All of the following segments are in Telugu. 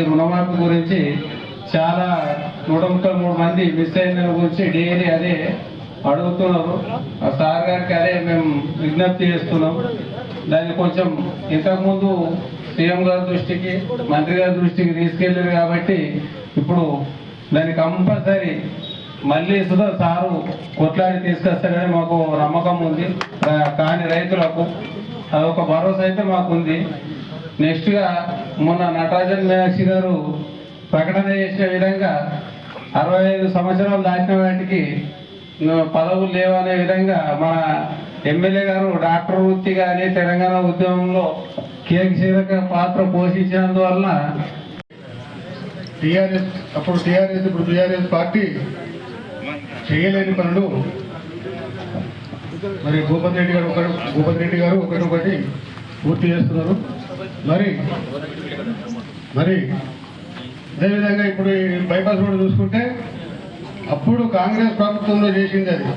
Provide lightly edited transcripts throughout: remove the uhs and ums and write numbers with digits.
రుణమాఫీ గురించి చాలా 133 మంది మిస్ అయిన గురించి డైలీ అదే అడుగుతున్నారు. సార్ గారికి అదే మేము విజ్ఞప్తి చేస్తున్నాం. దాన్ని కొంచెం ఇంతకుముందు సీఎం గారి దృష్టికి, మంత్రి గారి దృష్టికి తీసుకెళ్ళారు కాబట్టి ఇప్పుడు దాన్ని కంపల్సరీ మళ్ళీ సుధా సారు కొట్లాడి తీసుకొస్తాడని మాకు నమ్మకం ఉంది. కానీ రైతులకు అదొక భరోసా అయితే మాకుంది. నెక్స్ట్గా మొన్న నటరాజన్ మీనాక్షి గారు ప్రకటన చేసిన విధంగా 65 సంవత్సరాలు దాటిన వాటికి పదవులు లేవనే విధంగా మన ఎమ్మెల్యే గారు డాక్టర్ వృత్తి కానీ తెలంగాణ ఉద్యమంలో కీలక పాత్ర పోషించినందువల్ల టీఆర్ఎస్ అప్పుడు టీఆర్ఎస్ ఇప్పుడు టీఆర్ఎస్ పార్టీ చేయలేని పనులు మరి భూపతి రెడ్డి గారు ఒకటి పూర్తి చేస్తున్నారు. మరి అదేవిధంగా ఇప్పుడు ఈ బైపాస్ రోడ్ చూసుకుంటే అప్పుడు కాంగ్రెస్ ప్రభుత్వంలో చేసింది అది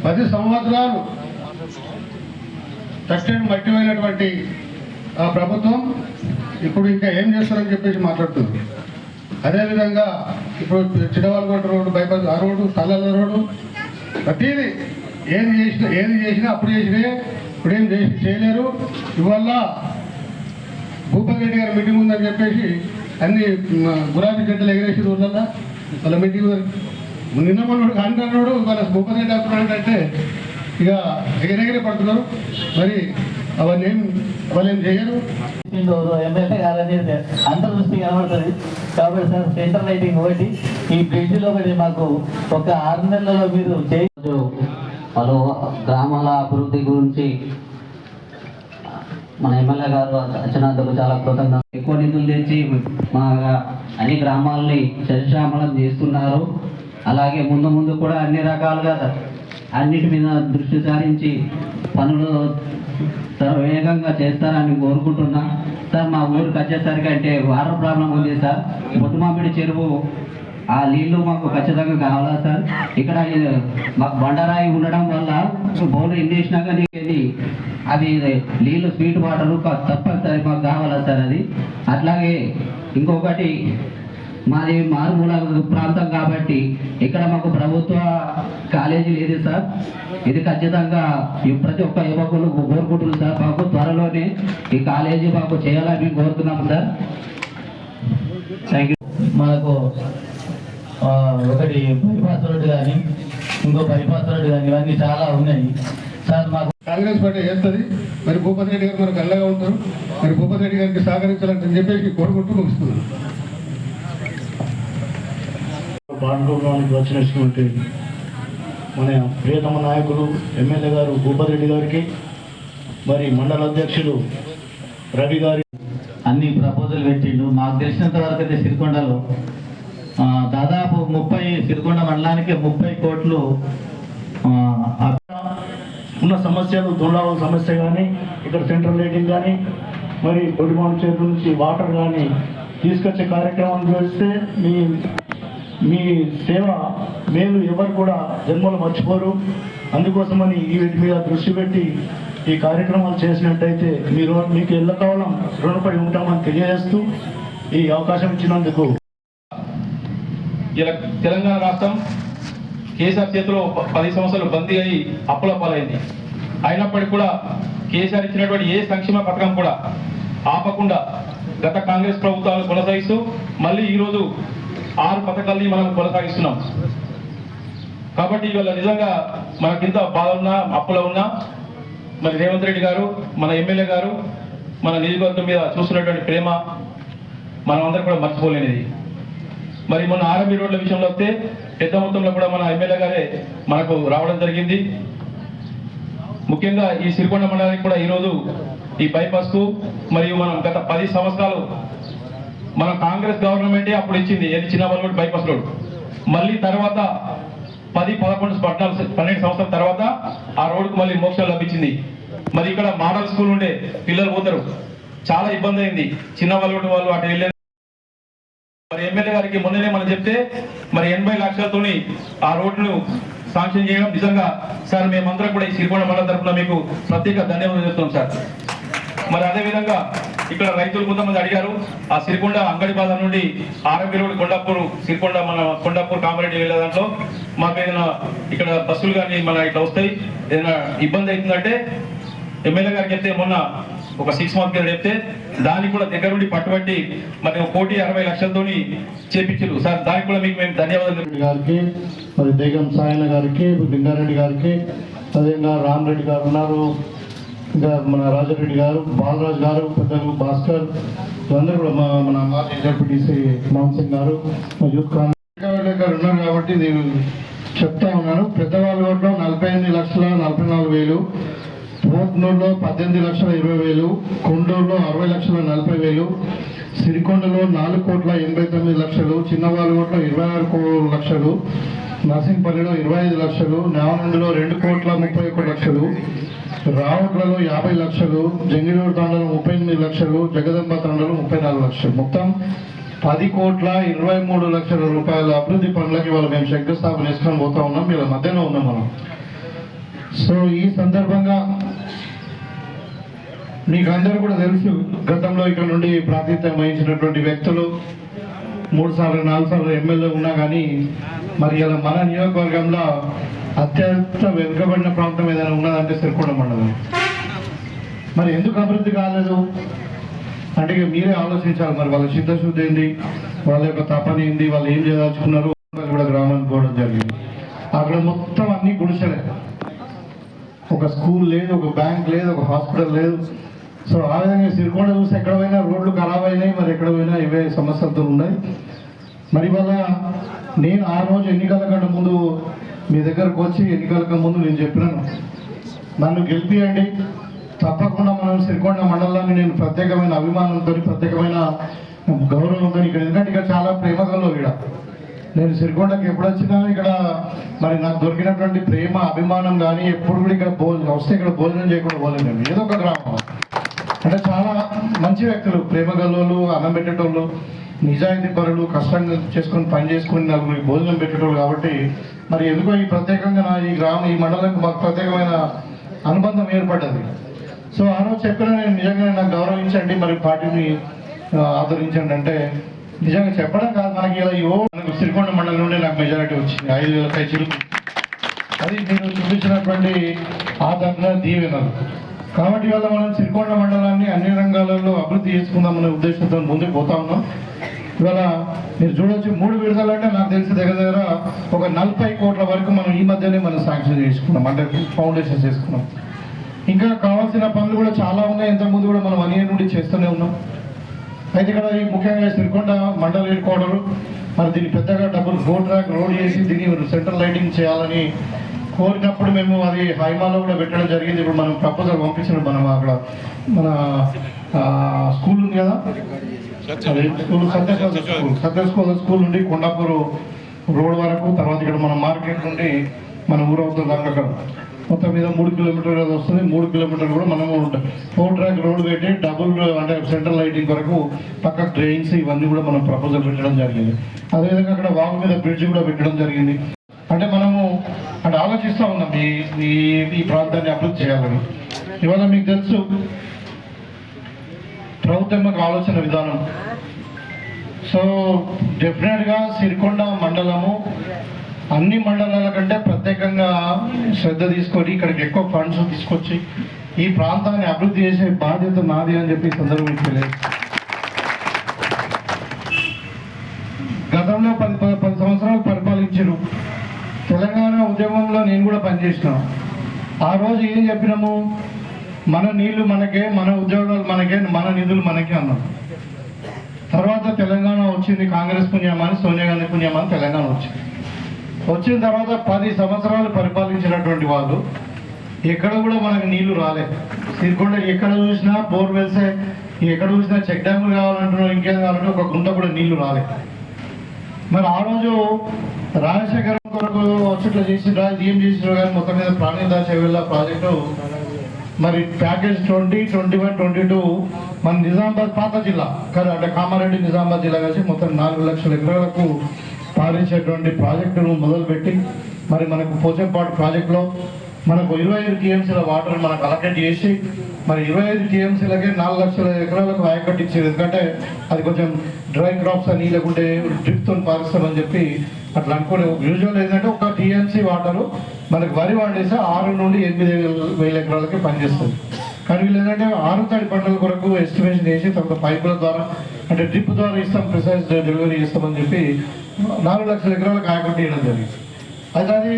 10 సంవత్సరాలు చట్టం మట్టిపోయినటువంటి ఆ ప్రభుత్వం ఇప్పుడు ఇంకా ఏం చేస్తారని చెప్పేసి మాట్లాడుతుంది. అదేవిధంగా ఇప్పుడు చిడవాలకోట రోడ్డు బైపాస్ ఆ రోడ్డు తల్లల రోడ్డు ప్రతిదీ ఏది చేసినా అప్పుడు చేసినా ఇప్పుడేం చేయలేరు. ఇవాళ భూపతి రెడ్డి గారి మీటింగ్ ఉందని చెప్పేసి అన్ని గులాబీ జెండలు ఎగరేసి రోజుల్లో వాళ్ళ మీటింగ్ నిన్న మొన్నడు అంటున్నాడు. వాళ్ళ భూపతి రెడ్డి అంటున్నాడంటే ఇక ఎగరెగరే పడుతున్నారు. మరి అవన్నీ వాళ్ళు ఏం చేయరు. ఎమ్మెల్యే గారని అంతర్దృష్టి కనబడుతుంది కాబట్టి సార్ సెంటర్ లైటింగ్ ఒకటి ఈ బ్రిడ్జిలో ఒకటి మాకు ఒక 6 నెలలలో మీరు చేయొచ్చు. పలు గ్రామాల అభివృద్ధి గురించి మన ఎమ్మెల్యే గారు వచ్చినందుకు చాలా కృతజ్ఞత. ఎక్కువ నిధులు తెచ్చి మా అన్ని గ్రామాలని చర్చామలం చేస్తున్నారు. అలాగే ముందు కూడా అన్ని రకాలుగా అన్నిటి మీద దృష్టి సారించి పనులు వేగంగా చేస్తారని కోరుకుంటున్నా. సార్ మా ఊరికి వచ్చేసరికి అంటే వాటర్ ప్రాబ్లం ఉంది సార్. బొట్టుమామిడి చెరువు ఆ నీళ్లు మాకు ఖచ్చితంగా కావాలా సార్. ఇక్కడ మాకు బండరాయి ఉండడం వల్ల బౌలు ఎన్ని వేసినా కానీ అది నీళ్లు స్వీట్ వాటర్ తప్పనిసరి మాకు కావాలా సార్ అది. అట్లాగే ఇంకొకటి మాది మారుమూల ప్రాంతం కాబట్టి ఇక్కడ మాకు ప్రభుత్వ కాలేజీ లేదు సార్. ఇది ఖచ్చితంగా ప్రతి ఒక్క యువకులు కోరుకుంటున్నారు సార్. మాకు త్వరలోనే ఈ కాలేజీ మాకు చేయాలని కోరుతున్నాం సార్. Thank you. మనకు ఒకటి బైపాస్ రోడ్డు కానీ ఇంకో బైపాస్ రోడ్డు కానీ ఇవన్నీ చాలా ఉన్నాయి సార్. మాకు కాంగ్రెస్ పార్టీ చేస్తుంది. మరి భూపతి రెడ్డి గారు మనకు అండగా ఉంటారు. మరి భూపతి రెడ్డి గారికి సహకరించాలని చెప్పేసి కోరుకుంటూ ముగిస్తున్నాను. పాండూరులోనికి వచ్చినటువంటి మన ప్రియతమ నాయకులు ఎమ్మెల్యే గారు భూపతి రెడ్డి గారికి, మరి మండల అధ్యక్షులు రవి గారి అన్ని ప్రపోజల్ పెట్టిండు. మాకు తెలిసినంత వరకు అయితే సిరికొండలో దాదాపు 30 సిరికొండ మండలానికి 30 కోట్లు ఉన్న సమస్యలు దొండవాళ్ళ సమస్య కానీ, ఇక్కడ సెంట్రల్ లైటింగ్ కానీ, మరి పొడిమాన్ చేతుల నుంచి వాటర్ కానీ తీసుకొచ్చే కార్యక్రమం చేస్తే మీ సేవ మేలు ఎవరు కూడా జన్మలు మర్చిపోరు. అందుకోసమని వీటి మీద దృష్టి పెట్టి ఈ కార్యక్రమాలు చేసినట్టయితే మీకు ఎల్లకాలం రుణపడి ఉంటామని తెలియజేస్తూ ఈ అవకాశం ఇచ్చినందుకు. ఇలా తెలంగాణ రాష్ట్రం కేసీఆర్ చేతిలో 10 సంవత్సరాలు బందీ అయి అప్పుల పాలైంది. అయినప్పటికీ కూడా కేసీఆర్ ఇచ్చినటువంటి ఏ సంక్షేమ పథకం కూడా ఆపకుండా గత కాంగ్రెస్ ప్రభుత్వాలు కొనసాగిస్తూ మళ్ళీ ఈరోజు 6 పథకాలని మనం కొనసాగిస్తున్నాం. కాబట్టి ఇవాళ నిజంగా మనకింత బాధ ఉన్నా అప్పులో ఉన్నా మరి రేవంత్ రెడ్డి గారు, మన ఎమ్మెల్యే గారు మన నియోజకవర్గం మీద చూస్తున్నటువంటి ప్రేమ మనం అందరం కూడా మర్చిపోలేనిది. మరి మొన్న ఆర్ఎంబీ రోడ్ల విషయంలో వస్తే పెద్ద మొత్తంలో కూడా మన ఎమ్మెల్యే గారే మనకు రావడం జరిగింది. ముఖ్యంగా ఈ సిరికొండ మండలానికి కూడా ఈరోజు ఈ బైపాస్కు మరియు మనం గత 10 సంవత్సరాలు మన కాంగ్రెస్ గవర్నమెంటే అప్పుడు ఇచ్చింది ఏది చిన్నవాళ్ళు బైపాస్ రోడ్. మళ్ళీ తర్వాత 10, 11, 12 సంవత్సరాల తర్వాత ఆ రోడ్డుకు మళ్ళీ మోక్షం లభించింది. మరి ఇక్కడ మోడల్ స్కూల్ ఉండే పిల్లలు పోతారు, చాలా ఇబ్బంది అయింది. చిన్నవాళ్ళు అటు వెళ్ళే మరి ఎమ్మెల్యే గారికి మొన్ననే మనం చెప్తే మరి 80 లక్షలతోని ఆ రోడ్డును శాంక్షన్ చేయడం నిజంగా సార్ మేమందరం కూడా ఈ సిరికొండ మండలం తరఫున మీకు ప్రత్యేక ధన్యవాదాలు చెప్తున్నాం సార్. మరి అదేవిధంగా ఇక్కడ రైతులు కొంతమంది అడిగారు. ఆ సిరికొండ అంగడి బాధ నుండి ఆర్ఎంపీ రోడ్ కొండాపూర్ సిరికొండ మన కొండాపూర్ కామారెడ్డి వెళ్ళే దాంట్లో మాకు ఏదైనా ఇక్కడ బస్సులు కానీ మన ఇట్లా వస్తాయి, ఏదైనా ఇబ్బంది అవుతుందంటే ఎమ్మెల్యే గారికి చెప్తే మొన్న ఒక 6 months కింద చెప్తే దానికి కూడా దగ్గరుండి పట్టుబట్టి మరి 1,60,00,000 చేపించారు సార్. దానికి కూడా మీకు మేము ధన్యవాదాలు గారికి, మరి దేగం సాయన గారికి, లింగారెడ్డి గారికి, అదేవిధంగా రామరెడ్డి గారు ఉన్నారు, ఇంకా మన రాజారెడ్డి గారు, బాలరాజు గారు, పెద్దలు భాస్కర్, అందరూ కూడా మన మాజీ జడ్పీటీసీ మోహన్ సింగ్ గారు, యూత్ కాంగ్రెస్ గారు ఉన్నారు కాబట్టి నేను చెప్తా ఉన్నాను. పెద్దవాళ్ళ ఓట్లో 48,44,000, పోత్నూరులో 18,20,000, కొండూరులో 60,40,000, సిరికొండలో 4,89,00,000, చిన్నవాళ్ళగొట్లో 26 లక్షలు, నర్సింగ్పల్లిలో 25 లక్షలు, నేవనందిలో 2,31,00,000, రావుట్లలో 50 లక్షలు, జంగిలూరు తండలో 38 లక్షలు, జగదంబ తండలో 34 లక్షలు, మొత్తం 10,23,00,000 రూపాయల అభివృద్ధి పనులకి వాళ్ళు మేము శంకుస్థాపన చేసుకొని పోతా ఉన్నాం. వీళ్ళ మధ్యలో ఉన్నాం మనం. సో ఈ సందర్భంగా మీకు అందరూ కూడా తెలుసు, గతంలో ఇక్కడ నుండి ప్రాతినిధ్యం వహించినటువంటి వ్యక్తులు 3 సార్లు 4 సార్లు ఎమ్మెల్యే ఉన్నా కానీ మరి ఇలా మన నియోజకవర్గంలో అత్యంత వెనుకబడిన ప్రాంతం ఏదైనా ఉన్నదంటే సిరికొండ మండలం. మరి ఎందుకు అభివృద్ధి కాలేదు అంటే ఇక మీరే ఆలోచించాలి. మరి వాళ్ళ చిత్తశుద్ధి ఏంది, వాళ్ళ యొక్క తపన ఏంది, వాళ్ళు ఏం చేయదలుచుకున్నారు కూడా గ్రామానికి పోవడం జరిగింది. అక్కడ మొత్తం అన్ని గుడిసెలే, ఒక స్కూల్ లేదు, ఒక బ్యాంక్ లేదు, ఒక హాస్పిటల్ లేదు. సో ఆ విధంగా సిరికొండ చూసి ఎక్కడ పోయినా రోడ్లు ఖరాబ్ అయినాయి, మరి ఎక్కడ పోయినా ఇవే సమస్యలతో ఉన్నాయి. మరి వల్ల నేను ఆ రోజు ఎన్నికల కంటే ముందు మీ దగ్గరకు వచ్చి ఎన్నికలకు ముందు నేను చెప్పినాను, నన్ను గెలిపియండి, తప్పకుండా మనం సిరికొండ మండలాన్ని నేను ప్రత్యేకమైన అభిమానంతో ప్రత్యేకమైన గౌరవంతో ఇక్కడ, ఎందుకంటే ఇక్కడ చాలా ప్రేమగల్లో ఇక్కడ నేను సిరికొండకి ఎప్పుడు వచ్చినా ఇక్కడ మరి నాకు దొరికినటువంటి ప్రేమ అభిమానం కానీ ఎప్పుడు కూడా ఇక్కడ వస్తే ఇక్కడ భోజనం చేయకుండా పోలేదు. నేను ఏదో ఒక గ్రామం అంటే చాలా మంచి వ్యక్తులు, ప్రేమగల్లోళ్ళు, అన్నం పెట్టేటోళ్ళు, నిజాయితీ పరులు, కష్టంగా చేసుకొని పని చేసుకుని నలుగురికి భోజనం పెట్టేటోళ్ళు. కాబట్టి మరి ఎందుకో ఈ ప్రత్యేకంగా నా ఈ మండలానికి మాకు ప్రత్యేకమైన అనుబంధం ఏర్పడ్డది. సో ఆ రోజు చెప్పిన నేను నిజంగా నాకు గౌరవించండి, మరి పార్టీని ఆదరించండి అంటే నిజంగా చెప్పడం కాదు, మనకి ఇలా మనకు సిరికొండ మండలం నుండి నాకు మెజారిటీ వచ్చింది 5,000 పైచీలు. అది మీరు చూపించినటువంటి ఆదరణ, దీవెనలు. కాబట్టి ఇవాళ మనం సిరికొండ మండలాన్ని అన్ని రంగాలలో అభివృద్ధి చేసుకుందామనే ఉద్దేశంతో ముందుకు పోతా ఉన్నాం. ఇవాళ మీరు చూడవచ్చు 3 విడతలు అంటే నాకు తెలిసి దగ్గర ఒక 40 కోట్ల వరకు మనం ఈ మధ్యనే మనం శాంక్షన్ చేసుకున్నాం, అంటే ఫౌండేషన్ చేసుకున్నాం. ఇంకా కావాల్సిన పనులు కూడా చాలా ఉన్నాయి, ఇంతకుముందు కూడా మనం 1 year నుండి చేస్తూనే ఉన్నాం. అయితే ఇక్కడ ఈ ముఖ్యంగా సిరికొండ మండల హెడ్ క్వార్టర్, మరి దీన్ని పెద్దగా డబుల్ 4 track రోడ్ చేసి దీన్ని సెంట్రల్ లైటింగ్ చేయాలని కోరినప్పుడు మేము అది హైమాలో కూడా పెట్టడం జరిగింది. ఇప్పుడు మనం ప్రపోజల్ పంపించినప్పుడు మనం అక్కడ మన స్కూల్ ఉంది కదా, స్కూల్ సత్యస్కూల్ స్కూల్ నుండి కొండాపూర్ రోడ్ వరకు, తర్వాత ఇక్కడ మన మార్కెట్ నుండి మన ఊరవుతుంది అక్కడ మొత్తం మీద 3 కిలోమీటర్లు వస్తుంది. 3 కిలోమీటర్లు కూడా మనము 4 track రోడ్ పెట్టి డబుల్ అంటే సెంట్రల్ లైటింగ్ వరకు పక్క డ్రైన్స్ ఇవన్నీ కూడా మనం ప్రపోజల్ పెట్టడం జరిగింది. అదేవిధంగా అక్కడ వాగు మీద బ్రిడ్జ్ కూడా పెట్టడం జరిగింది. అంటే మనము అంటే ఆలోచిస్తూ ఉన్నాం ఈ ప్రాంతాన్ని అభివృద్ధి చేయాలని. ఇవాళ మీకు తెలుసు ప్రభుత్వం యొక్క ఆలోచన విధానం. సో డెఫినెట్గా సిరికొండ మండలము అన్ని మండలాల కంటే ప్రత్యేకంగా శ్రద్ధ తీసుకొని ఇక్కడికి ఎక్కువ ఫండ్స్ తీసుకొచ్చి ఈ ప్రాంతాన్ని అభివృద్ధి చేసే బాధ్యత నాది అని చెప్పి సందర్భంగా తెలియదు. గతంలో 10 సంవత్సరాలు పరిపాలించారు. తెలంగాణ ఉద్యమంలో నేను కూడా పనిచేసినాను. ఆ రోజు ఏం చెప్పినాము, మన నీళ్లు మనకే, మన ఉద్యోగాలు మనకే, మన నిధులు మనకే అన్నాం. తర్వాత తెలంగాణ వచ్చింది, కాంగ్రెస్ పుణ్యమాని, సోనియా గాంధీ పుణ్యమాని తెలంగాణ వచ్చిన తర్వాత 10 సంవత్సరాలు పరిపాలించినటువంటి వాళ్ళు ఎక్కడ కూడా మనకు నీళ్లు రాలేదు. సిరికొండ ఎక్కడ చూసినా బోర్వెల్సే, ఎక్కడ చూసినా చెక్ డ్యాములు కావాలంటున్నారు, ఇంకేం కావాలంటే ఒక గుంట కూడా నీళ్లు రాలేదు. మరి ఆ రోజు రాజశేఖరం కొరకు వచ్చేట్లు చేసిరా, ఇది ఏం చేసినారు కానీ మొత్తం మీద ప్రాణిదా చెవెళ్ళ ప్రాజెక్టు మరి ప్యాకేజ్ 2021-22 మన నిజామాబాద్ పాత జిల్లా అంటే కామారెడ్డి నిజామాబాద్ జిల్లా కలిసి మొత్తం 4 లక్షల ఎకరాలకు పారించేటువంటి ప్రాజెక్టును మొదలుపెట్టి మరి మనకు పోచంపాడు ప్రాజెక్టులో మనకు 25 టీఎంసీల వాటర్ మనకు అలకేట్ చేసి మరి 25 టీఎంసీలకే 4 లక్షల ఎకరాలకు ఆయకట్టు ఇచ్చేది. ఎందుకంటే అది కొంచెం డ్రై క్రాప్స్ అని లేకుంటే డ్రిప్తో పారిస్తామని చెప్పి అట్లా అనుకునే యూజువల్ ఏంటంటే ఒక టీఎంసీ వాటరు మనకు వరి వాడేసి 6 నుండి 8,000 ఎకరాలకి పనిచేస్తుంది. కానీ వీళ్ళు ఏంటంటే 6 తడి పంటల కొరకు ఎస్టిమేషన్ చేసి తర్వాత పైపుల ద్వారా అంటే డ్రిప్ ద్వారా ఇస్తాం, ప్రిసైజ్ డెలివరీ ఇస్తామని చెప్పి 4 లక్షల ఎకరాలకు ఆయకట్టు ఇవ్వడం జరిగింది. అయితే అది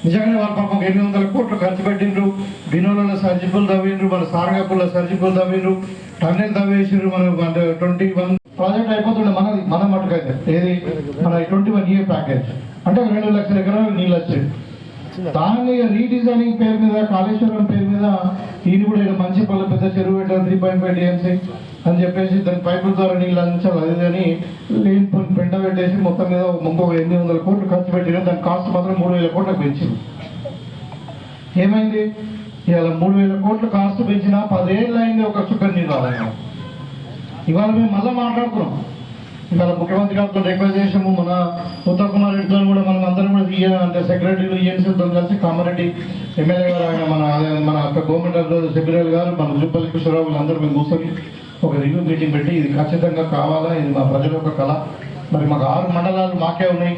నిజంగానే వాళ్ళ పాపం 800 కోట్లు ఖర్చు పెట్టిండ్రు. బినోలలో సర్జిపుల్ తవ్విండ్రు, మన సారంగపూర్లో సర్జిపుల్ తవ్విండ్రు, టన్నెల్ తవ్వేసిండ్రు. మనం అంటే 21 ప్రాజెక్ట్ అయిపోతుండే మన మటుకైతే ఏది మన 21 ఇయర్ ప్యాకేజ్ అంటే 2 లక్షల ఎకరాలు నీళ్ళు వచ్చాయి. దాన్ని రీడిజైనింగ్ పేరు మీద కాళేశ్వరం పేరు మీద ఈయన కూడా ఇక్కడ మంచి పనులు పెద్ద చెరువు పెట్టారు 3.5 టీఎంసీ అని చెప్పేసి దాని పైపుల ద్వారా నీళ్ళు అందించాలి. అది కానీ లేని పెంట పెట్టేసి మొత్తం మీద ఇంకొక 800 కోట్లు ఖర్చు పెట్టిన దాని కాస్ట్ మాత్రం 3,000 కోట్లకు పెంచింది. ఏమైంది ఇవాళ 3,000 కోట్లు కాస్ట్ పెంచినా 10 ఏళ్ళు అయింది ఒక చుక్క నీళ్ళు రావాలి. ఇవాళ మేము మళ్ళీ మాట్లాడుతున్నాం. ఇవాళ ముఖ్యమంత్రి గారితో రిక్వెస్ట్ చేసాము, మన ఉత్తమ్ కుమార్ రెడ్డితో కూడా మనం అందరం కూడా అంటే సెక్రటరీలు ఈఎన్సీలతో కలిసి కామారెడ్డి ఎమ్మెల్యే గారు ఆయన మన గవర్నమెంట్ సెక్రటరీ గారు మన జుప్పల్లి కృష్ణరావు వీళ్ళందరూ మేము కూర్చొని ఒక రివ్యూ మీటింగ్ పెట్టి ఇది ఖచ్చితంగా కావాలా, ఇది మా ప్రజల యొక్క కళ, మరి మాకు 6 మండలాలు మాకే ఉన్నాయి,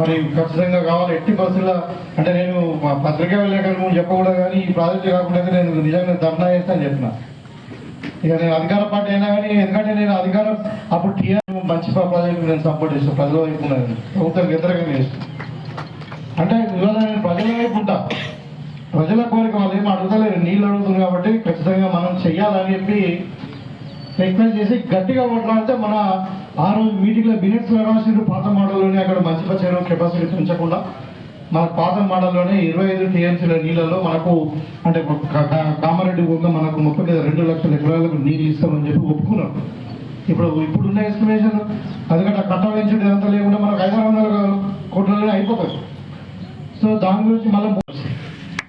మరి ఖచ్చితంగా కావాలి ఎట్టి పరిస్థితుల్లో అంటే నేను మా పత్రికా విలేకరులు చెప్పకూడదు కానీ ఈ ప్రాజెక్టు కాకుండా నేను నిజంగా ధర్నా చేస్తాను చెప్పిన. ఇక నేను అధికార పార్టీ అయినా కానీ ఎందుకంటే నేను అధికారం అప్పుడు టీఆర్ మంచి ప్రాజెక్టు నేను సపోర్ట్ చేస్తాను, ప్రజల వైపు ఉన్నది ప్రభుత్వం వ్యతిరేకంగా చేస్తాను. అంటే ఇవాళ నేను ప్రజల వైపు ఉంటా, ప్రజల కోరిక వాళ్ళు ఏమి అడుగుతలేరు, నీళ్ళు అడుగుతుంది కాబట్టి ఖచ్చితంగా మనం చెయ్యాలని చెప్పి రిక్వెస్ట్ చేసి గట్టిగా కొట్లాడితే మన ఆ రోజు మీటింగ్లో బినెట్స్లో రాసిండ్రు పాత మోడల్లోనే అక్కడ మంచి చెరువు కెపాసిటీ పెంచకుండా మన పాత మోడల్లోనే 25 టీఎంసీల నీళ్ళలో మనకు అంటే కామారెడ్డి ఊళ్ళో మనకు మొత్తం మీద 2 లక్షల ఎకరాలకు నీళ్ళు ఇస్తామని చెప్పి ఒప్పుకున్నాం. ఇప్పుడున్న ఎస్టిమేషన్ అందుకంటే కట్ట పెంచడం ఇదంతా లేకుండా మనకు 500 కోట్లలోనే అయిపోతుంది. సో దాని గురించి మళ్ళీ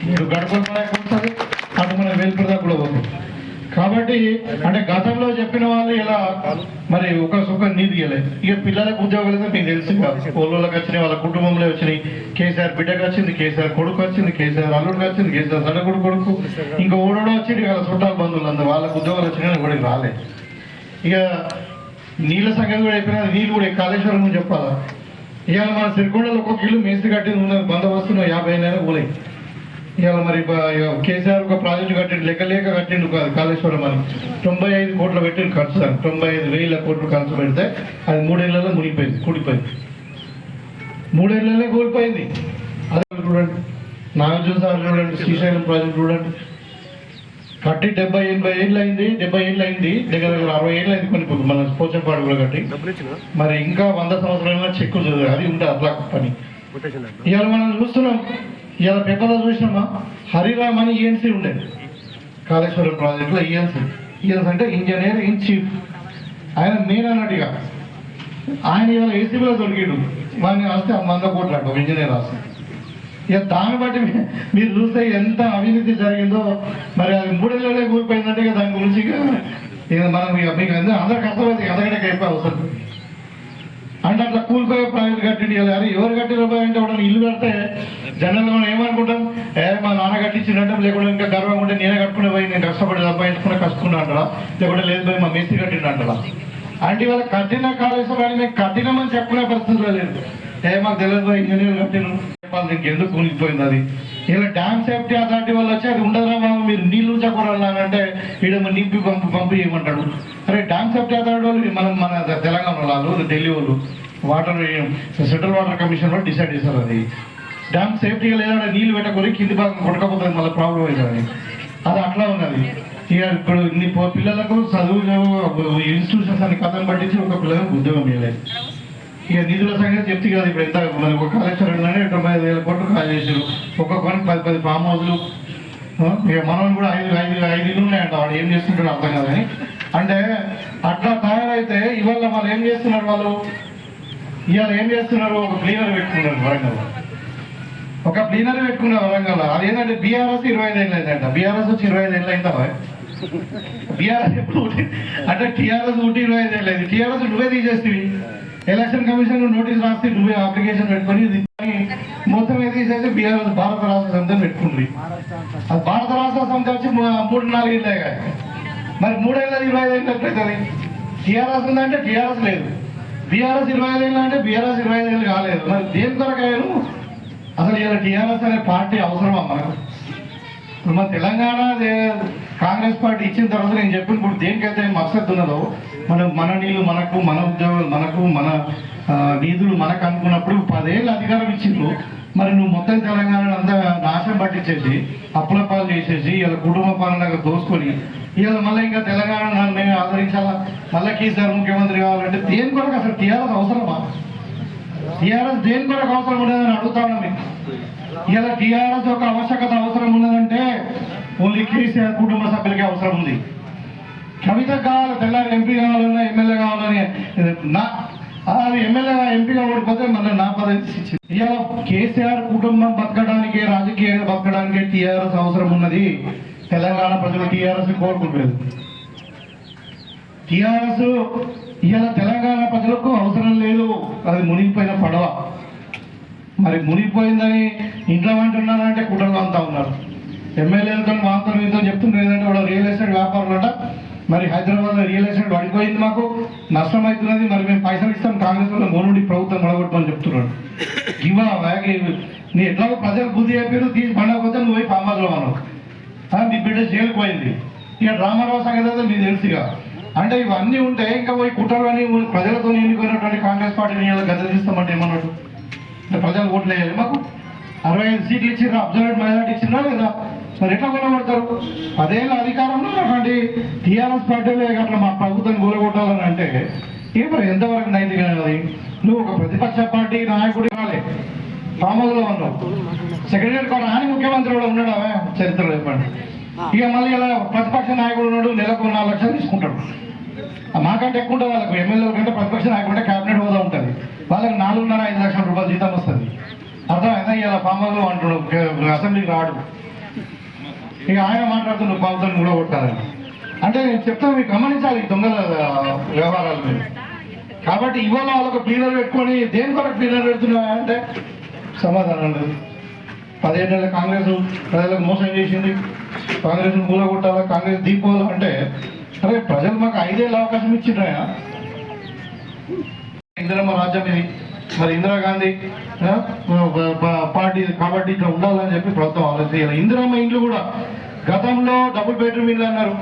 మీరు గడపడుతుంది అటు మన వేల్పుర కూడా పోతుంది. కాబట్టి అంటే గతంలో చెప్పిన వాళ్ళు ఇలా మరి ఒక నీరు ఇవ్వలేదు. ఇక పిల్లలకు ఉద్యోగాలు అయితే మీకు తెలుసు, ఊళ్ళోకి వచ్చినాయి, వాళ్ళ కుటుంబంలో వచ్చినాయి. కేసీఆర్ బిడ్డకు వచ్చింది, కేసీఆర్ కొడుకు వచ్చింది, కేసీఆర్ అల్లుడికి వచ్చింది, కేసీఆర్ సడగుడు కొడుకు, ఇంకా ఓడోడో వచ్చింది. వాళ్ళ చుట్టాల బంధువులు అందరూ వాళ్ళకు ఉద్యోగాలు వచ్చినాయి, ఎవరికి రాలేదు. ఇక నీళ్ళ సంగతి కూడా అయిపోయినా నీళ్ళు కూడా కాళేశ్వరం గురించి చెప్పాలా. ఇవాళ మన సిరికొండలో ఒక్కొక్క ఇల్లు మేస్త్రి కట్టింది ఉన్నది, బందోబస్తున్న 50 ఏళ్ళైనా పోలే. ఇవాళ మరి కేసీఆర్ ఒక ప్రాజెక్టు కట్టిండు, లెక్కలేక కట్టిండు కాళేశ్వరం అని 95 కోట్లు పెట్టిండు ఖర్చు. 95,000 కోట్లు ఖర్చు పెడితే అది 3 ఏళ్లలో మునిగిపోయింది, కూడిపోయింది, 3 ఏళ్లనే కూలిపోయింది. అదే చూడండి నాగార్జున సార్ చూడండి, శ్రీశైలం ప్రాజెక్ట్ చూడండి, కట్టి 70-80 ఏళ్ళు అయింది, 70 ఏళ్ళు అయింది, దగ్గర 60 ఏళ్ళు అయింది కొన్ని మన పోచంపాడు కూడా కట్టి. మరి ఇంకా 100 సంవత్సరాల చెక్కు అది ఉంటుంది అట్లా పని. ఇవాళ మనం చూస్తున్నాం, ఇవాళ పేపర్లో చూసినామా హరిరామ్ అని ఈఎన్సీ ఉండేది కాళేశ్వరం ప్రాజెక్టులో. ఈఎన్సీ అంటే ఇంజనీర్ ఇన్ చీఫ్, ఆయన మెయిన్ అన్నట్టుగా ఆయన ఇవాళ ఏసీబీలో దొరికిడు. వాడిని రాస్తే 100 కోట్లు అంట ఇంజనీర్ రాస్తే. ఇక దాన్ని బట్టి మీరు చూస్తే ఎంత అవినీతి జరిగిందో. మరి అది 3 ఏళ్ళనే కూలిపోయిందంటే ఇక దాని గురించి ఇక మనం ఇక మీకు అందరికి అర్థమైంది, అంతకంటే అయిపోయి అవసరం. అంటే అట్లా కూలిపోయే ప్రాజెక్ట్ కట్టిండి. అది ఎవరు కట్టిన అంటే ఎవడన్నా ఇల్లు కడితే జనరల్గా మనం ఏమనుకుంటాం, మా నాన్న కట్టించినట్టు, లేకుండా ఇంకా గర్వం ఉంటే నేనే కట్టుకునే పోయి నేను కష్టపడి సంపాదించుకునే కట్టుకున్నా అంటారా, లేకుంటే లేదు పోయి మా మేస్త్రి కట్టిండు అంటారా. అంటే వాళ్ళ కట్టిన కాళేశ్వరాన్ని మేము కట్టినామని చెప్పుకునే పరిస్థితిలో లేదు. మాకు తెలియదు పోయి ఇంజనీర్ కట్టిన దీనికి ఎందుకు కూలిపోయింది. అది ఇలా డ్యామ్ సేఫ్టీ అథారిటీ వాళ్ళు వచ్చి అది ఉండదురా బాబు మీరు నీళ్ళు ఉంచకూడాలంటే వీడ నింపి పంపు చేయమంటాడు. అరే డ్యామ్ సేఫ్టీ అథారిటీ వాళ్ళు మన తెలంగాణ వాళ్ళు ఢిల్లీ వాళ్ళు వాటర్ సెంట్రల్ వాటర్ కమిషన్ వాళ్ళు డిసైడ్ చేశారు. అది డ్యామ్ సేఫ్టీగా లేదంటే నీళ్ళు పెట్టకూడదు, కింది భాగం కొట్టకపోతుంది, మళ్ళీ ప్రాబ్లం అవుతుంది. అది అట్లా ఉన్నది. ఇక ఇప్పుడు ఇన్ని పిల్లలకు చదువు ఇన్స్టిట్యూషన్స్ అని కథను పట్టించి ఒక పిల్లలకు ఉద్యోగం ఇవ్వలేదు. ఇక నిధుల సంగతి చెప్తే కదా ఇప్పుడు ఎంత మరి ఒక కాళేశ్వరంలోనే 95,000 కోట్లు ఖాళీ చేశారు. ఒక్కొక్కరికి 10 ఫామ్ హౌస్లు. ఇక మనం కూడా 5 ఇల్లు ఉన్నాయంట, వాడు ఏం చేస్తుంటాడు అర్థం కాదని. అంటే అట్లా తయారైతే ఇవాళ వాళ్ళు ఏం చేస్తున్నారు, వాళ్ళు ఇవాళ ఏం చేస్తున్నారు, ఒక ప్లీనర్ పెట్టుకున్నారు వరంగల్. ఒక ప్లీనర్ పెట్టుకున్నారు వరంగల్. అదేంటంటే బీఆర్ఎస్ 25 ఏళ్ళు అయిందంట. బీఆర్ఎస్ వచ్చి 25 ఏళ్ళు అయిందా? బీఆర్ఎస్ ఎప్పుడు అంటే టీఆర్ఎస్ ఉంటే 25 ఏళ్ళు అయింది. టీఆర్ఎస్ నువ్వే తీసేస్తుంది. ఎలక్షన్ కమిషన్ నోటీస్ రాస్తే నువ్వే అప్లికేషన్ పెట్టుకొని ఇది మొత్తం తీసేసి బీఆర్ఎస్ భారత రాష్ట్ర సమితి పెట్టుకుంది. అది భారత రాష్ట్ర సమితి వచ్చి 3-4 ఏళ్ళే కానీ మరి 3 ఏళ్ళ 25 ఏళ్ళు ఎట్లయితుంది? టీఆర్ఎస్ ఉందంటే టీఆర్ఎస్ లేదు, బీఆర్ఎస్ 25 ఏళ్ళు అంటే బీఆర్ఎస్ 25 ఏళ్ళు కాలేదు. మరి దేని కొరకాయను అసలు ఇలా టీఆర్ఎస్ అనే పార్టీ అవసరమా మనకు? ఇప్పుడు మన తెలంగాణ కాంగ్రెస్ పార్టీ ఇచ్చిన తర్వాత నేను చెప్పిన ఇప్పుడు దేనికైతే మక్సత్ ఉన్నదో మన నీళ్ళు మనకు, మన ఉద్యోగాలు మనకు, మన నిధులు మనకు అనుకున్నప్పుడు 10 ఏళ్ళు అధికారం ఇచ్చిండ్రు. మరి నువ్వు మొత్తం తెలంగాణ అంతా నాశనం పట్టించేసి అప్పుల పాలు చేసేసి ఇలా కుటుంబ పాలనగా దోసుకొని ఇవాళ మళ్ళీ ఇంకా తెలంగాణ మేము ఆదరించాలా, మళ్ళీ కేసీఆర్ ముఖ్యమంత్రి కావాలంటే దేని కొరకు అసలు టీఆర్ఎస్ అవసరమా? టీఆర్ఎస్ దేని కొరకు అవసరం ఉండదని అడుగుతా ఉన్నా మీకు. ఇలా టీఆర్ఎస్ ఒక ఆవశ్యకత అవసరం ఉన్నదంటే ఓన్లీ కేసీఆర్ కుటుంబ సభ్యులకి అవసరం ఉంది. కవిత కావాలి, తెల్లారి ఎంపీ కావాలన్నా ఎమ్మెల్యే కావాలని అది ఎమ్మెల్యేగా ఎంపీగా ఓడిపోతే మళ్ళీ నా పదవి ఇచ్చింది. ఇవాళ కేసీఆర్ కుటుంబం బతకడానికి, రాజకీయంగా బతకడానికి టీఆర్ఎస్ అవసరం ఉన్నది. తెలంగాణ ప్రజలు టీఆర్ఎస్ కోరుకుంటారు. టీఆర్ఎస్ ఇవాళ తెలంగాణ ప్రజలకు అవసరం లేదు, అది మునిగిపోయిన పడవ. మరి మునిగిపోయిందని ఇంట్లో అంటున్నారంటే కుట్రలు అంతా ఉన్నారు. ఎమ్మెల్యేలతో మాతో మీతో చెప్తున్నారు ఏంటంటే వాడు రియల్ ఎస్టేట్ వ్యాపారులు అంట, మరి హైదరాబాద్లో రియల్ ఎస్టేట్ పడిపోయింది, మాకు నష్టం అవుతున్నది, మరి మేము పైసలు ఇస్తాం కాంగ్రెస్ వల్ల మోనుడి ప్రభుత్వం నడగొట్టమని చెప్తున్నాడు. ఇవా నీ ఎట్లాగో ప్రజలు బుద్ధి చెప్పారు, తీసి పండకపోతే నువ్వు పోయి ఫామ్ హౌస్లో అన్నావు, నీ బిడ్డ జైలుకు పోయింది. ఇక డ్రామారావు సంగతి అయితే మీకు తెలుసుగా. అంటే ఇవన్నీ ఉంటే ఇంకా పోయి కుట్రలని ప్రజలతో ఎన్నుకున్నటువంటి కాంగ్రెస్ పార్టీని గద్దెదిస్తామంటే ఏమన్నట్టు? ప్రజలు ఓట్లు వేయాలి, మాకు 65 సీట్లు ఇచ్చిర్రా, అబ్జర్వేట్ మెజార్టీ ఇచ్చినా లేదా? మరి ఎట్లా కొనబడతారు? 10 ఏళ్ళ అధికారంలో ఉన్నటువంటి టీఆర్ఎస్ పార్టీలే అట్లా మా ప్రభుత్వాన్ని కూలగొట్టాలని అంటే మరి ఎంతవరకు నైతికం? అది నువ్వు ఒక ప్రతిపక్ష పార్టీ నాయకుడు కాలే, ఫామ్ హౌస్లో ఉన్నావు, సెక్రటరీ కూడా అని ముఖ్యమంత్రి కూడా ఉన్నాడు, అవే చరిత్రలో చెప్పండి. ఇక మళ్ళీ ఇలా ప్రతిపక్ష నాయకుడు ఉన్నాడు, నెలకు 4 లక్షలు తీసుకుంటాడు. మాకంటే ఎక్కువ ఉంటుంది వాళ్ళకు, ఎమ్మెల్యేల కంటే ప్రతిపక్ష నాయకుడు అంటే క్యాబినెట్ హోదా ఉంటుంది, వాళ్ళకి 4.5-5 లక్షల రూపాయలు జీతం వస్తుంది. అర్థమైందా? ఇలా ఫామ్ హౌస్లో అంటున్నాడు, అసెంబ్లీకి రాడు. ఇక ఆయన మాట్లాడుతున్నాడు ప్రభుత్వాన్ని కూడా కొట్టాలని. అంటే నేను చెప్తాను, మీకు గమనించాలి ఈ దొంగల వ్యవహారాలు మీరు. కాబట్టి ఇవాళ వాళ్ళకు క్లీనర్ పెట్టుకొని దేని కొరకు క్లీనర్ పెడుతున్నా అంటే సమాధానం లేదు. 15 ఏళ్ళ కాంగ్రెస్ ప్రజలకు మోసం చేసింది, కాంగ్రెస్ను కూలగొట్టాలా, కాంగ్రెస్ దీపావళి అంటే అరే ప్రజలు మాకు 5 ఏళ్ళ అవకాశం ఇచ్చిండ్రాయా? ఇందిరమ్మ రాజ్యం ఇది, మరి ఇందిరాగాంధీ పార్టీ కాబట్టి ఇట్లా ఉండాలని చెప్పి ప్రభుత్వం ఆలోచించాలి. ఇందిరమ్మ ఇండ్లు కూడా గతంలో డబుల్ బెడ్రూమ్ ఇల్లు అన్నారు.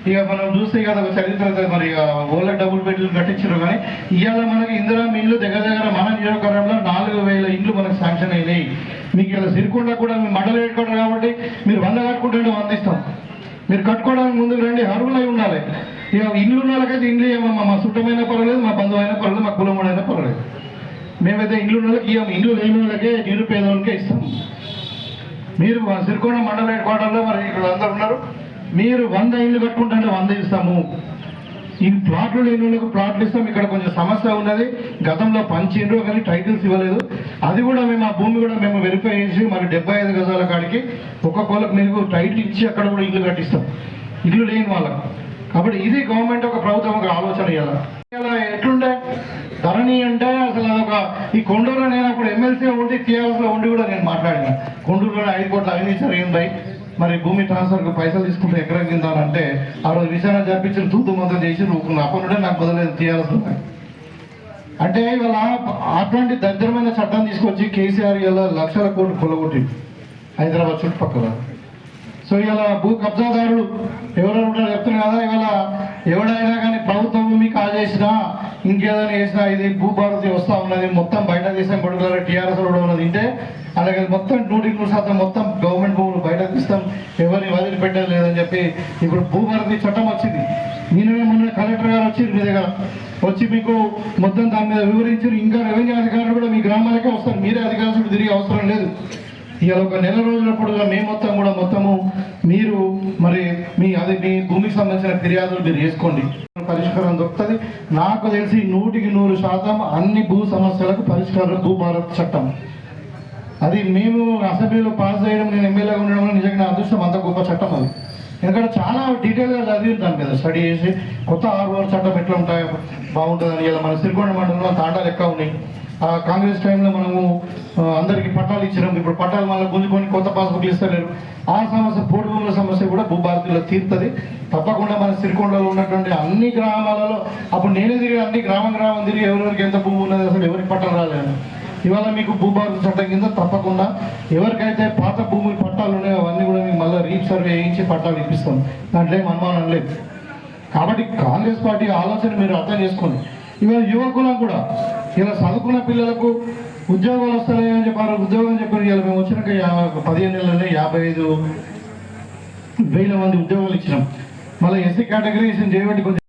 ఇక మనం చూస్తే కదా చరిత్ర, మరి ఓళ్ళకి డబుల్ బెడ్రూమ్ కట్టించారు. కానీ ఇవాళ మనకి ఇందిరమ్మ ఇండ్లు దగ్గర మన నియోజకవర్గంలో 4000 ఇండ్లు మనకు శాంక్షన్ అయినాయి. మీకు ఇలా సిరికొండ కూడా మీరు మండలి పెట్టుకుంటారు కాబట్టి మీరు 100 కట్టుకుంటే 100 ఇస్తాం. మీరు కట్టుకోవడానికి ముందుకు రండి, అర్హులై ఉండాలి. ఇక ఇల్లు ఉన్న వాళ్ళకైతే ఇండ్లు ఏమమ్మా, మా చుట్టమైనా పర్వాలేదు, మా బంధువు అయినా పర్వాలేదు, మా కులం అయినా పర్వాలేదు, మేమైతే ఇల్లు ఉన్న వాళ్ళకి ఇవ్వము, ఇల్లు లేని వాళ్ళకే నిరుపేదలకే ఇస్తాం. మీరు సిరికొండ మండల హెడ్ క్వార్టర్లో మరి ఇక్కడ అందరు ఉన్నారు, మీరు 100 ఇల్లు కట్టుకుంటే 100 ఇస్తాము. ఈ ప్లాట్లు లేని వాళ్ళకు ప్లాట్లు ఇస్తాం. ఇక్కడ కొంచెం సమస్య ఉన్నది, గతంలో పంచిండ్రు కానీ టైటిల్స్ ఇవ్వలేదు. అది కూడా మేము ఆ భూమి కూడా మేము వెరిఫై చేసి మరి 75 గజాల కాడికి ఒక్కొక్కళ్ళకి మీరు టైటిల్ ఇచ్చి అక్కడ కూడా ఇల్లు కట్టిస్తాం, ఇల్లు లేని వాళ్ళకు. కాబట్టి ఇది గవర్నమెంట్ ఒక ప్రభుత్వం ఒక ఆలోచన ఇవ్వాలి. ఎట్లుండే ధరణి అంటే అసలు అదొక ఈ కొండూరులో నేను అప్పుడు ఎమ్మెల్సీ ఉండి టీఆర్ఎస్లో ఉండి కూడా నేను మాట్లాడిన, కొండూరులో 5 కోట్ల అవినీతి ఏం భయ్, మరి భూమి ట్రాన్స్ఫర్కి పైసలు తీసుకుంటే ఎక్కడ కిందానంటే ఆ రోజు విచారణ జరిపించి తూతు మొత్తం చేసి నువ్వు అప్పుడు నాకు బదులేదు టీఆర్ఎస్ అంటే ఇవాళ అటువంటి దరిద్రమైన చట్టం తీసుకొచ్చి కేసీఆర్ ఇలా లక్షల కోట్లు కొలగొట్టింది హైదరాబాద్ చుట్టుపక్కల. సో ఇలా భూ కబ్జాదారులు ఎవరైనా ఉంటారో చెప్తున్నారు కదా, ఇవాళ ఎవడైనా కానీ ప్రభుత్వం భూమి కాజేసినా ఇంకేదైనా చేసినా ఇది భూభారతి వస్తూ ఉన్నది, మొత్తం బయట దేశం పడుకున్న టీఆర్ఎస్ కూడా ఉన్నది. అంటే అలాగే మొత్తం 100% మొత్తం గవర్నమెంట్ భూములు బయట తీస్తాం, ఎవరిని వదిలిపెట్టేది లేదని చెప్పి ఇప్పుడు భూభారతి చట్టం వచ్చింది. మొన్న కలెక్టర్ గారు వచ్చి మీ దగ్గర వచ్చి మీకు మొత్తం దాని మీద వివరించారు. ఇంకా రెవెన్యూ అధికారులు కూడా మీ గ్రామాలకే వస్తారు, మీరే అధికారులు తిరిగి అవసరం లేదు. ఇవాళ ఒక నెల రోజులప్పుడు మేము మొత్తము మీరు మరి మీ భూమికి సంబంధించిన ఫిర్యాదులు మీరు చేసుకోండి, పరిష్కారం దొరుకుతుంది. నాకు తెలిసి 100% అన్ని భూ సమస్యలకు పరిష్కారం భూభారత్ చట్టం. అది మేము అసెంబ్లీలో పాస్ చేయడం, నేను ఎమ్మెల్యేగా ఉండడం నిజంగా నా అదృష్టం, అంత గొప్ప చట్టం అది. ఎందుకంటే చాలా డీటెయిల్గా చదివింటాను కదా, స్టడీ చేసి కొత్త ఆర్ఓఆర్ చట్టం ఎట్లా ఉంటాయో బాగుంటుందని. ఇలా మన సిరికొండ మండలంలో తాండాలు ఎక్కువ ఉన్నాయి. కాంగ్రెస్ టైంలో మనము అందరికీ పట్టాలు ఇచ్చినాం. ఇప్పుడు పట్టాలు మళ్ళీ గుంజుకొని కొత్త పాస్బుక్లు ఇస్తలేరు. ఆ సమస్య, పోటీ భూముల సమస్య కూడా భూభారతిలో తీరుతుంది. తప్పకుండా మన సిరికొండలో ఉన్నటువంటి అన్ని గ్రామాలలో, అప్పుడు నేనే తిరిగి అన్ని గ్రామం తిరిగి ఎవరెవరికి ఎంత భూమి ఉన్నది, అసలు ఎవరికి పట్టాలు రాలేదు. ఇవాళ మీకు భూభారతి చట్టం కింద తప్పకుండా ఎవరికైతే పాత భూములు పట్టాలు ఉన్నాయో అవన్నీ కూడా మీకు మళ్ళీ రీసర్వే వేయించి పట్టాలు ఇప్పిస్తాం. దాంట్లో ఏం అనుమానం లేదు. కాబట్టి కాంగ్రెస్ పార్టీ ఆలోచన మీరు అర్థం చేసుకోండి. ఇవాళ యువకులకు కూడా ఇలా చదువుకున్న పిల్లలకు ఉద్యోగాలు వస్తాయని చెప్పారు. ఉద్యోగం చెప్పారు. ఇలా మేము వచ్చినాక 15 నెలలనే 55,000 మంది ఉద్యోగాలు ఇచ్చినాం. మళ్ళీ ఎస్సీ కేటగిరీ చేయబట్టి కొంచెం